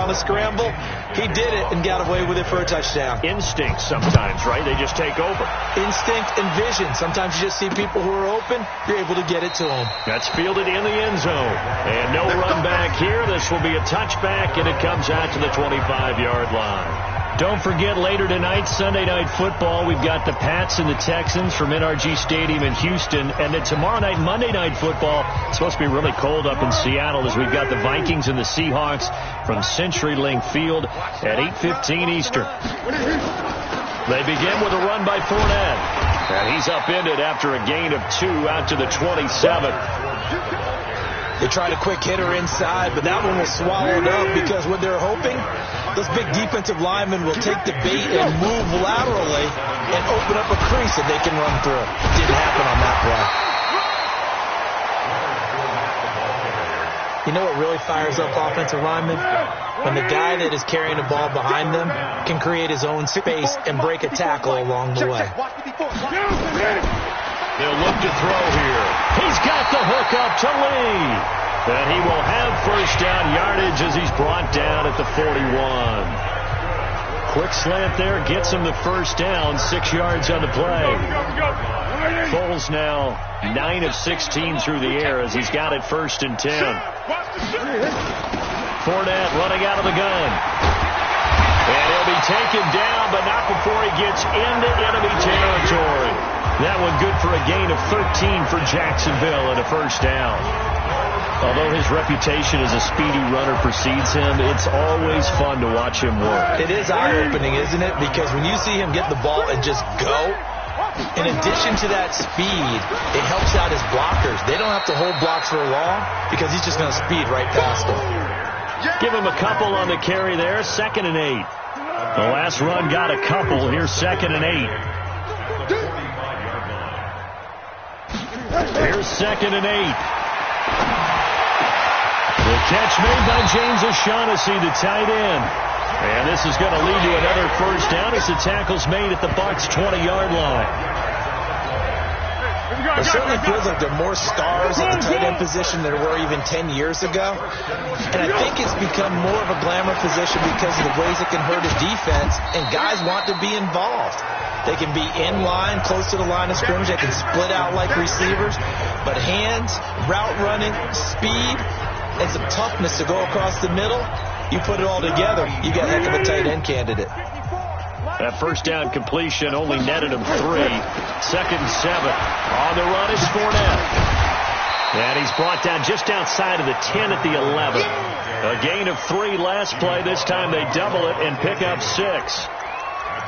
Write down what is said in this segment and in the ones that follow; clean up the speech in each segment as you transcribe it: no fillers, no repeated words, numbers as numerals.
on a scramble. He did it and got away with it for a touchdown. Instinct sometimes, right? They just take over. Instinct and vision. Sometimes you just see people who are open. You're able to get it to them. That's fielded in the end zone. And no run back here. This will be a touchback, and it comes out to the 25-yard line. Don't forget, later tonight, Sunday Night Football, we've got the Pats and the Texans from NRG Stadium in Houston. And then tomorrow night, Monday Night Football, it's supposed to be really cold up in Seattle as we've got the Vikings and the Seahawks from CenturyLink Field at 8:15 Eastern. They begin with a run by Fournette. And he's upended after a gain of 2 out to the 27. They tried a quick hitter inside, but that one was swallowed up because what they're hoping, those big defensive linemen will take the bait and move laterally and open up a crease that they can run through. Didn't happen on that play. You know what really fires up offensive linemen? When the guy that is carrying the ball behind them can create his own space and break a tackle along the way. They'll look to throw here. He's got the hook up to Lee. And he will have first down yardage as he's brought down at the 41. Quick slant there gets him the first down, 6 yards on the play. Foles now 9 of 16 through the air as he's got it 1st and 10. Fournette running out of the gun. And he'll be taken down, but not before he gets into enemy territory. That one good for a gain of 13 for Jacksonville and a first down. Although his reputation as a speedy runner precedes him, it's always fun to watch him work. It is eye-opening, isn't it? Because when you see him get the ball and just go, in addition to that speed, it helps out his blockers. They don't have to hold blocks for long because he's just going to speed right past them. Give him a couple on the carry there, 2nd and 8. The last run got a couple. Here's 2nd and 8. Here's 2nd and 8. The catch made by James O'Shaughnessy, the tight end. And this is going to lead to another first down as the tackle's made at the Bucs' 20-yard line. It certainly feels like there are more stars at the tight end position than there were even 10 years ago. And I think it's become more of a glamour position because of the ways it can hurt a defense, and guys want to be involved. They can be in line, close to the line of scrimmage. They can split out like receivers. But hands, route running, speed, and some toughness to go across the middle, you put it all together, you got a heck of a tight end candidate. That first down completion only netted him 3. 2nd and 7. On the run is Fournette. And he's brought down just outside of the 10 at the 11. A gain of 3 last play. This time they double it and pick up 6.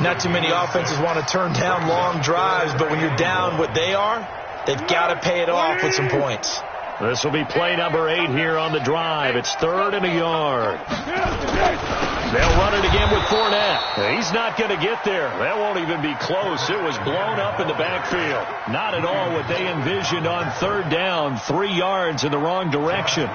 Not too many offenses want to turn down long drives, but when you're down what they are, they've got to pay it off with some points. This will be play number 8 here on the drive. It's 3rd and a yard. They'll run it again with Fournette. He's not going to get there. That won't even be close. It was blown up in the backfield. Not at all what they envisioned on 3rd down. 3 yards in the wrong direction.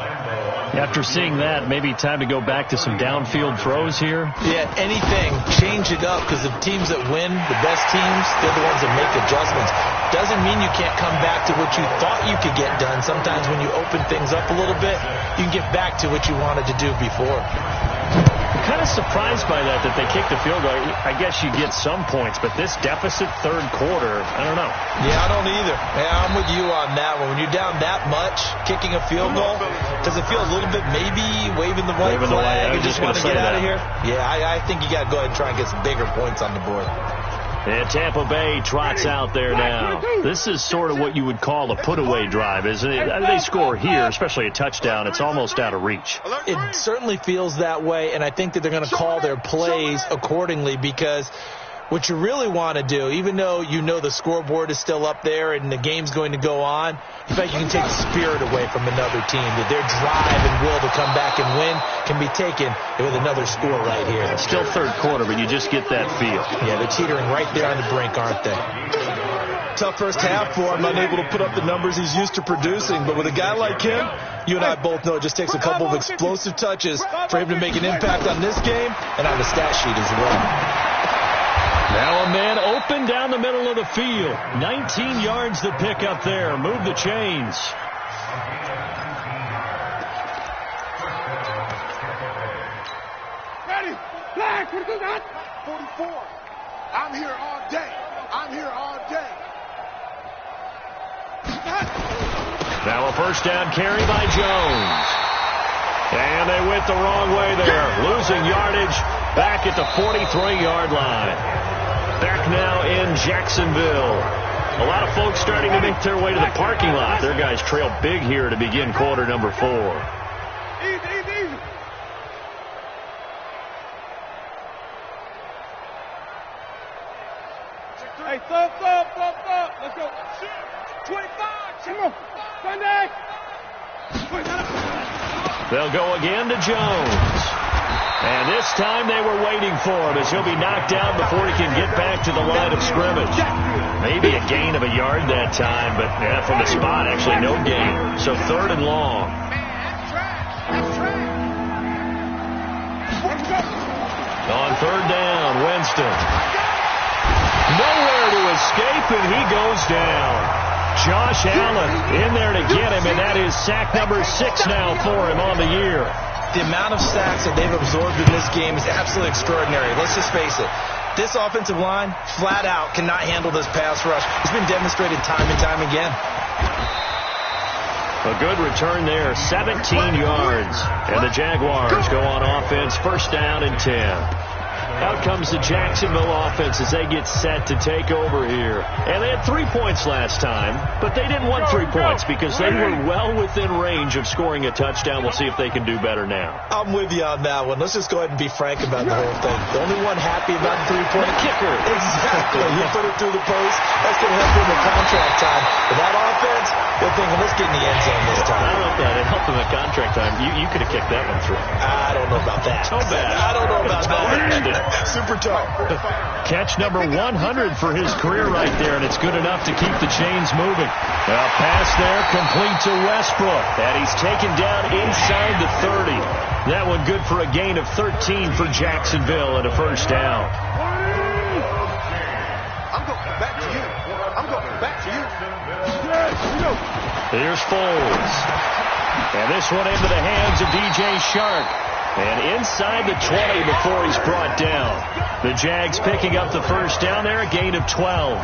After seeing that, maybe time to go back to some downfield throws here. Yeah, anything. Change it up because the teams that win, the best teams, they're the ones that make adjustments. Doesn't mean you can't come back to what you thought you could get done. Sometimes when you open things up a little bit, you can get back to what you wanted to do before. I'm kind of surprised by that they kicked the field goal. I guess you get some points, but this deficit 3rd quarter, I don't know. Yeah, I don't either. Yeah, I'm with you on that one. When you're down that much, kicking a field goal, does it feel a little bit maybe waving the white flag and just want to get out of here? Yeah, I think you got to go ahead and try and get some bigger points on the board. And Tampa Bay trots out there now. This is sort of what you would call a put-away drive, isn't it? They score here, especially a touchdown. It's almost out of reach. It certainly feels that way, and I think that they're going to call their plays accordingly because what you really want to do, even though you know the scoreboard is still up there and the game's going to go on, in fact, you can take the spirit away from another team. That their drive and will to come back and win can be taken with another score right here. It's still 3rd quarter, but you just get that feel. Yeah, they're teetering right there on the brink, aren't they? Tough first half for him, unable to put up the numbers he's used to producing. But with a guy like him, you and I both know it just takes a couple of explosive touches for him to make an impact on this game and on the stat sheet as well. Now a man open down the middle of the field. 19 yards to pick up there. Move the chains. Flag, 44. I'm here all day. I'm here all day. Now a first down carry by Jones. And they went the wrong way there, losing yardage back at the 43-yard line. Back now in Jacksonville. A lot of folks starting to make their way to the parking lot. Their guys trail big here to begin quarter number 4. Easy. Hey, thump. Let's go. 25. Come on. Sunday. They'll go again to Jones. And this time they were waiting for him as he'll be knocked down before he can get back to the line of scrimmage. Maybe a gain of a yard that time, but from the spot, actually no gain. So 3rd and long. On 3rd down, Winston. Nowhere to escape, and he goes down. Josh Allen in there to get him, and that is sack number 6 now for him on the year. The amount of sacks that they've absorbed in this game is absolutely extraordinary. Let's just face it. This offensive line, flat out, cannot handle this pass rush. It's been demonstrated time and time again. A good return there, 17 yards. And the Jaguars go on offense, first down and 10. Out comes the Jacksonville offense as they get set to take over here. And they had 3 points last time, but they didn't want 3 points because they were well within range of scoring a touchdown. We'll see if they can do better now. I'm with you on that one. Let's just go ahead and be frank about the whole thing. The only one happy about the 3-point kicker. Exactly. You put it through the post. That's going to help in the contract time. But that offense, they're thinking, let's get in the end zone this time. I don't know if that helped in the contract time. You could have kicked that one through. I don't know about that. So bad. I don't know about that. Super tough. Catch number 100 for his career right there, and it's good enough to keep the chains moving. A pass there complete to Westbrook, and he's taken down inside the 30. That one good for a gain of 13 for Jacksonville and a first down. I'm going back to you. Here's Foles. And this one into the hands of DJ Shark. And inside the 20 before he's brought down. The Jags picking up the first down there, a gain of 12.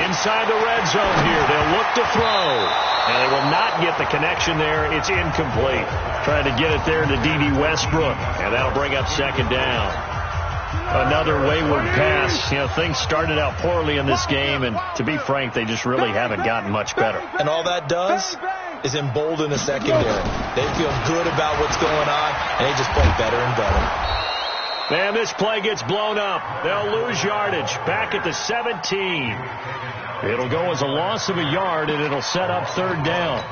Inside the red zone here, they'll look to throw. And they will not get the connection there. It's incomplete. Trying to get it there to D.D. Westbrook. And that'll bring up second down. Another wayward pass. You know, things started out poorly in this game, and to be frank, they just really haven't gotten much better. And all that does is embolden the secondary. They feel good about what's going on, and they just play better and better. And this play gets blown up. They'll lose yardage. Back at the 17. It'll go as a loss of a yard, and it'll set up third down.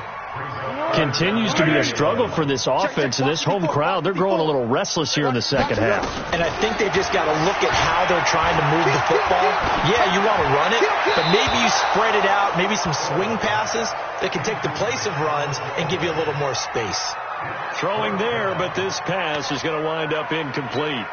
Continues to be a struggle for this offense and this home crowd. They're growing a little restless here in the second half. And I think they've just got to look at how they're trying to move the football. Yeah, you want to run it, but maybe you spread it out, maybe some swing passes that can take the place of runs and give you a little more space. Throwing there, but this pass is going to wind up incomplete.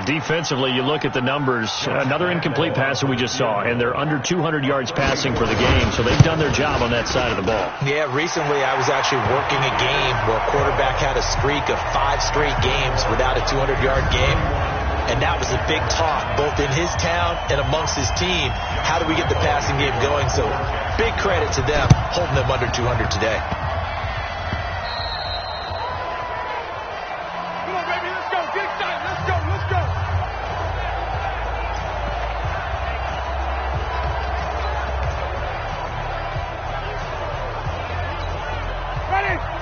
Defensively, you look at the numbers. Another incomplete pass that we just saw, and they're under 200 yards passing for the game, so they've done their job on that side of the ball. Yeah, recently I was actually working a game where a quarterback had a streak of 5 straight games without a 200-yard game, and that was a big talk, both in his town and amongst his team. How do we get the passing game going? So big credit to them holding them under 200 today.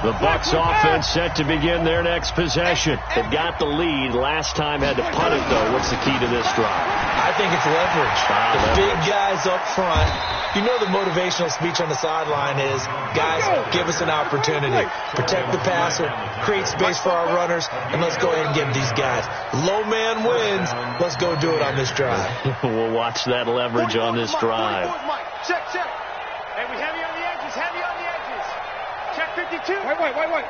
The Bucs offense set to begin their next possession. They've got the lead. Last time had to punt it, though. What's the key to this drive? I think it's leverage. The big guys up front. You know the motivational speech on the sideline is, guys, give us an opportunity. Protect the passer, create space for our runners, and let's go ahead and give these guys. Low man wins. Let's go do it on this drive. We'll watch that leverage on this drive. Check. Hey, we heavy on the edges, Check 52. Wait.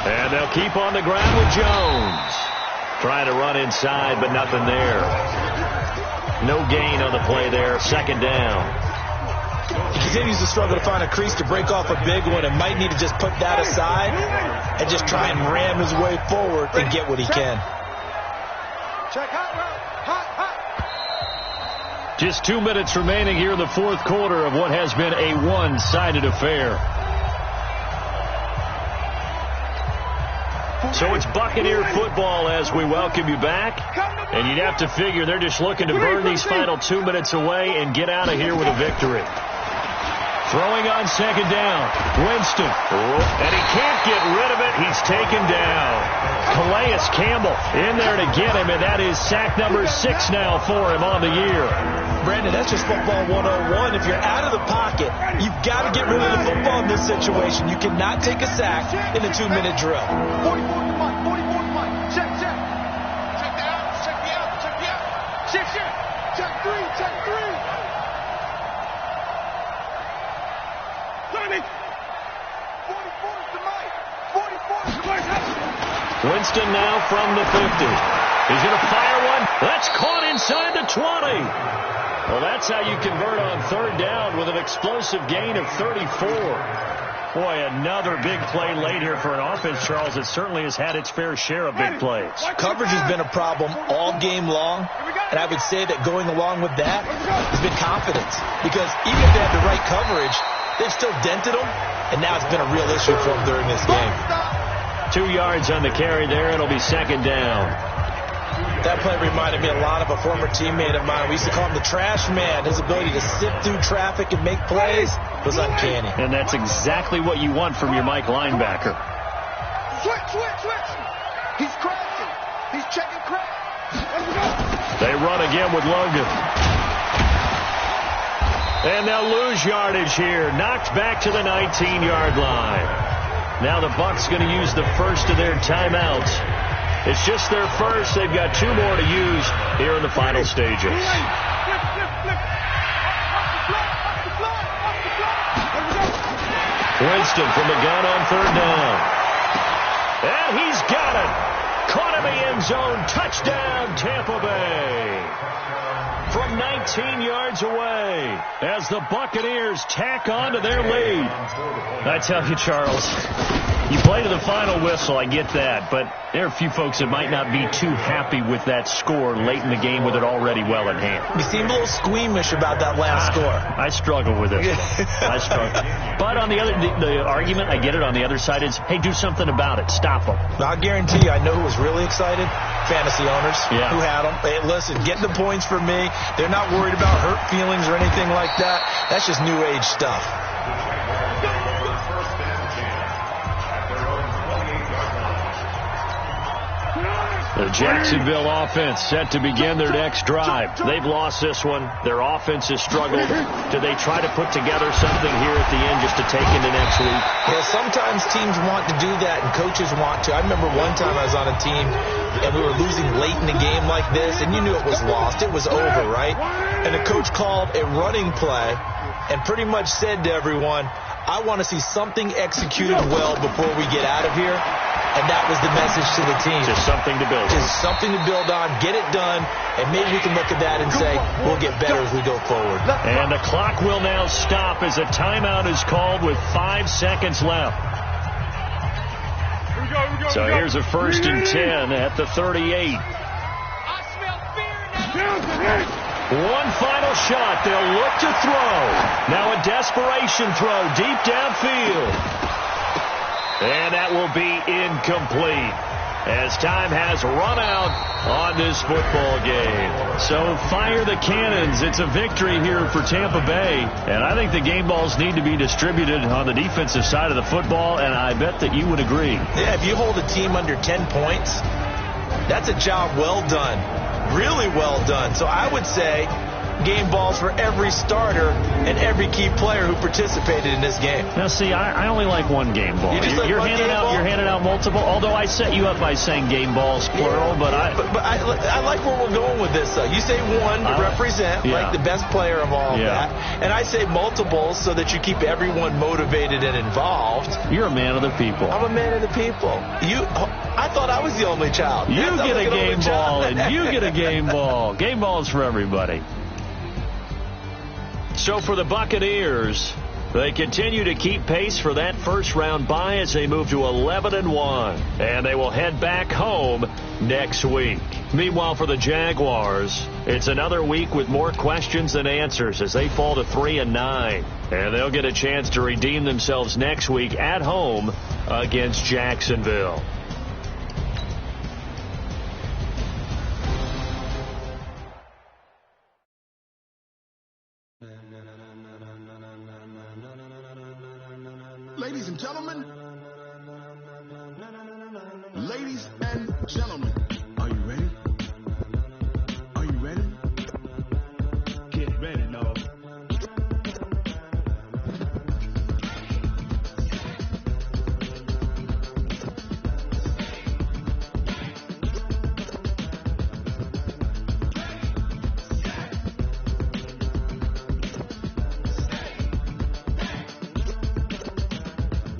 And they'll They'll keep on the ground with Jones. Trying to run inside, but nothing there. No gain on the play there. Second down. He continues to struggle to find a crease to break off a big one and might need to just put that aside and just try and ram his way forward and get what he can. Check hot route. Hot. Just 2 minutes remaining here in the fourth quarter of what has been a one-sided affair. So it's Buccaneer football as we welcome you back. And you'd have to figure they're just looking to burn these final 2 minutes away and get out of here with a victory. Throwing on second down. Winston. And he can't get rid of it. He's taken down. Calais Campbell in there to get him, and that is sack number 6 now for him on the year. Brandon, that's just football 101. If you're out of the pocket, you've got to get rid of the football in this situation. You cannot take a sack in a 2-minute drill. 44 to Mike. 44 to Mike. Check. Check the out. Check the out. Check the out. Check. Check 3. Check 3. Learning. 44 to Mike. 44 to Mike. Winston now from the 50. He's going to fire one. That's caught inside the 20. Well, that's how you convert on third down with an explosive gain of 34. Boy, another big play late here for an offense, Charles, that certainly has had its fair share of big plays. Coverage has been a problem all game long, and I would say that going along with that has been confidence. Because even if they had the right coverage, they've still dented them, and now it's been a real issue for them during this game. 2 yards on the carry there. It'll be second down. That play reminded me a lot of a former teammate of mine. We used to call him the trash man. His ability to sift through traffic and make plays was uncanny. And that's exactly what you want from your Mike linebacker. Switch. He's crashing. He's checking crash. They run again with Logan. And they'll lose yardage here. Knocked back to the 19-yard line. Now the Bucs going to use the first of their timeouts. It's just their first. They've got 2 more to use here in the final stages. Winston from the gun on third down. And he's got it. Caught in the end zone. Touchdown, Tampa Bay. From 19 yards away as the Buccaneers tack on to their lead. I tell you, Charles, you play to the final whistle, I get that, but there are a few folks that might not be too happy with that score late in the game with it already well in hand. You seem a little squeamish about that last score. I struggle with it. I struggle. But on the argument, I get it, on the other side is, hey, do something about it. Stop them. I'll guarantee you, I know who was really excited. Fantasy owners who had them. Hey, listen, get the points for me. They're not worried about hurt feelings or anything like that. That's just new age stuff. The Jacksonville offense set to begin their next drive. They've lost this one. Their offense has struggled. Do they try to put together something here at the end just to take into next week? Yeah, sometimes teams want to do that and coaches want to. I remember one time I was on a team and we were losing late in the game like this, and you knew it was lost. It was over, right? And the coach called a running play and pretty much said to everyone, I want to see something executed well before we get out of here. And that was the message to the team. Just something to build on. Just something to build on, get it done, and maybe we can look at that and say we'll get better as we go forward. And the clock will now stop as a timeout is called with 5 seconds left. So here's a 1st and 10 at the 38. One final shot. They'll look to throw. Now a desperation throw deep downfield. And that will be incomplete as time has run out on this football game. So fire the cannons. It's a victory here for Tampa Bay. And I think the game balls need to be distributed on the defensive side of the football, and I bet that you would agree. Yeah, if you hold a team under 10 points, that's a job well done. Really well done. So I would say game balls for every starter and every key player who participated in this game. Now, see, I only like one game ball. You're handing out multiple. Although I set you up by saying game balls plural, but I like where we're going with this. Though you say one to represent like the best player of all of that, and I say multiples so that you keep everyone motivated and involved. You're a man of the people. I'm a man of the people. I thought I was the only child. You get a game ball, and you get a game ball. Game balls for everybody. So for the Buccaneers, they continue to keep pace for that first-round bye as they move to 11-1, and they will head back home next week. Meanwhile, for the Jaguars, it's another week with more questions than answers as they fall to 3-9, and they'll get a chance to redeem themselves next week at home against Jacksonville. Ladies and gentlemen, are you ready? Are you ready? Get ready, no.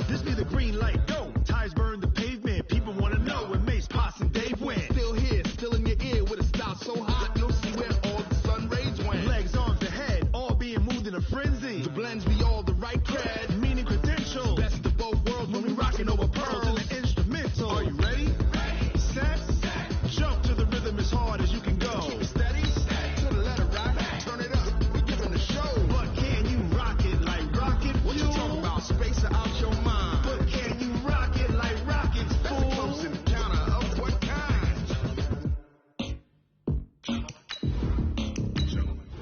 This be the green light, go. Tires burn the pavement. People want to know when Mace, Poss, and Dave went. Still here, still in your ear with a style so hot, you'll see where all the sun rays went. Legs, arms, and head, all being moved in a frenzy. The blends be all the right cred, meaning credentials. Best of both worlds when we rocking over pearls and the instrumental. Are you ready? Set, jump to the rhythm as hard as you can go. Keep it steady, to the letter right, turn it up, we giving the show. But can you rock it like rocket? What you talking about? Space out your mind. But can you rock it like rockets? That's a close encounter of what kind?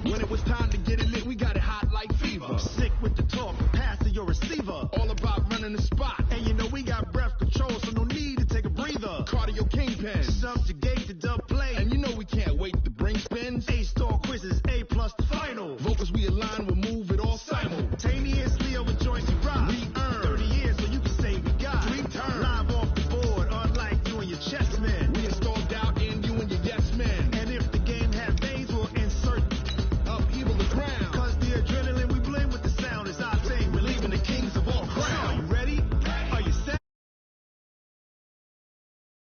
When it was time to get it lit, we got it hot like fever. Sick with the talk, pass to your receiver. All about running the spot. And you know we got breath control, so no need to take a breather. Cardio kingpin, subjugate